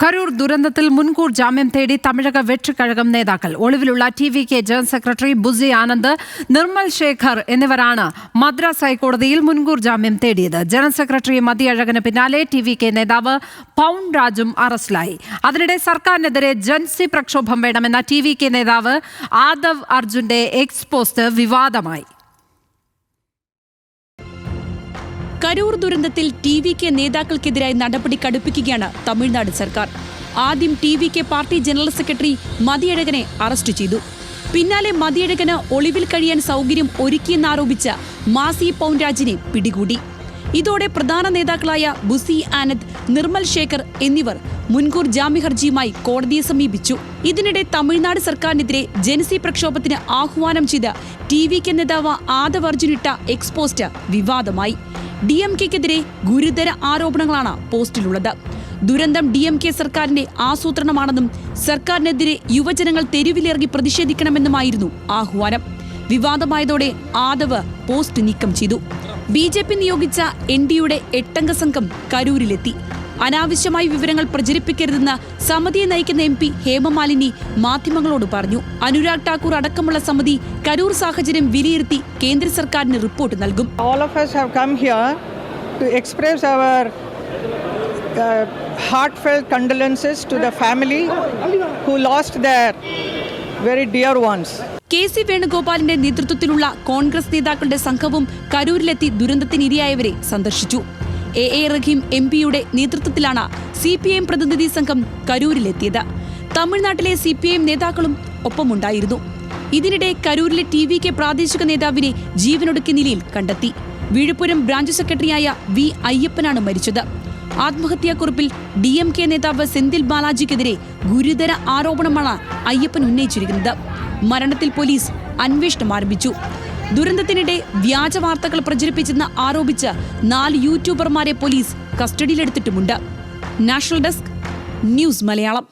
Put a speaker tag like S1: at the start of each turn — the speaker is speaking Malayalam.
S1: കരൂർ ദുരന്തത്തിൽ മുൻകൂർ ജാമ്യം തേടി തമിഴക വെற்றிക്കഴകം നേതാക്കൾ. ഒളിവിലുള്ള TVK general secretary Bussy Anand, Nirmal Shekhar എന്നിവരാണ് മദ്രാസ് ഹൈക്കോടതിയിൽ മുൻകൂർ ജാമ്യം തേടിയത്. ജനറൽ സെക്രട്ടറി മതിയഴകന് പിന്നാലെ TVK നേതാവ് പൗൺ രാജും അറസ്റ്റിലായി. അതിനിടെ സർക്കാരിനെതിരെ ജൻസി പ്രക്ഷോഭം വേണമെന്ന TVK നേതാവ് ആദവ് അർജുന്റെ എക്സ് പോസ്റ്റ് വിവാദമായി.
S2: കരൂർ ദുരന്തത്തിൽ TVK നേതാക്കൾക്കെതിരായി നടപടി കടുപ്പിക്കുകയാണ് തമിഴ്നാട് സർക്കാർ. ആദ്യം TVK പാർട്ടി ജനറൽ സെക്രട്ടറി മതിയഴകനെ അറസ്റ്റ് ചെയ്തു. പിന്നാലെ മതിയഴകന് ഒളിവിൽ കഴിയാൻ സൗകര്യം ഒരുക്കിയെന്നാരോപിച്ച മാസി പൗൻരാജിനെ പിടികൂടി. ഇതോടെ പ്രധാന നേതാക്കളായ ബുസി ആനന്ദ്, നിർമ്മൽ ശേഖർ എന്നിവർ മുൻകൂർ ജാമ്യ ഹർജിയുമായി കോടതിയെ സമീപിച്ചു. ഇതിനിടെ തമിഴ്നാട് സർക്കാരിനെതിരെ ജനസി പ്രക്ഷോഭത്തിന് ആഹ്വാനം ചെയ്ത TVK നേതാവ് ആദവ് അർജുനിട്ട എക്സ് പോസ്റ്റ് വിവാദമായി. DMKക്കെതിരെ ഗുരുതര ആരോപണങ്ങളാണ് പോസ്റ്റിലുള്ളത്. ദുരന്തം DMK സർക്കാരിന്റെ ആസൂത്രണമാണെന്നും സർക്കാരിനെതിരെ യുവജനങ്ങൾ തെരുവിലിറങ്ങി പ്രതിഷേധിക്കണമെന്നുമായിരുന്നു ആഹ്വാനം. വിവാദമായതോടെ ആദവ് പോസ്റ്റ് നീക്കം ചെയ്തു. BJP നിയോഗിച്ച NDയുടെ 8-അംഗ സംഘം കരൂരിലെത്തി. അനാവശ്യമായി വിവരങ്ങൾ പ്രചരിപ്പിക്കരുതെന്ന് സമിതിയെ നയിക്കുന്ന MP ഹേമമാലിനി മാധ്യമങ്ങളോട് പറഞ്ഞു. അനുരാഗ് ഠാക്കൂർ അടക്കമുള്ള സമിതി കരൂർ സാഹചര്യം വിലയിരുത്തി കേന്ദ്ര സർക്കാരിന് റിപ്പോർട്ട് നൽകും.
S3: All of us have come here to express our heartfelt condolences to the family who lost their very dear ones.
S2: KC വേണുഗോപാലിന്റെ നേതൃത്വത്തിലുള്ള കോൺഗ്രസ് നേതാക്കളുടെ സംഘവും കരൂരിലെത്തി ദുരന്തത്തിനിരയായവരെ സന്ദർശിച്ചു. AA റഹീം MPയുടെ നേതൃത്വത്തിലാണ് CPIM പ്രതിനിധി സംഘം കരൂരിലെത്തിയത്. തമിഴ്നാട്ടിലെ CPIM നേതാക്കളും ഒപ്പമുണ്ടായിരുന്നു. ഇതിനിടെ കരൂരിലെ TVK പ്രാദേശിക നേതാവിനെ ജീവനൊടുക്കിയ നിലയിൽ കണ്ടെത്തി. വീഴുപുരം ബ്രാഞ്ച് സെക്രട്ടറിയായ V. അയ്യപ്പനാണ് മരിച്ചത്. ആത്മഹത്യാക്കുറിപ്പിൽ DMK നേതാവ് സെന്തിൽ ബാലാജിക്കെതിരെ ഗുരുതര ആരോപണമാണ് അയ്യപ്പൻ ഉന്നയിച്ചിരിക്കുന്നത്. മരണത്തിൽ പോലീസ് അന്വേഷണം ആരംഭിച്ചു. ദുരന്തത്തിനിടെ വ്യാജ വാർത്തകൾ പ്രചരിപ്പിച്ചെന്ന് ആരോപിച്ച് 4 യൂട്യൂബർമാരെ പോലീസ് കസ്റ്റഡിയിലെടുത്തിട്ടുമുണ്ട്. National desk, news Malayalam.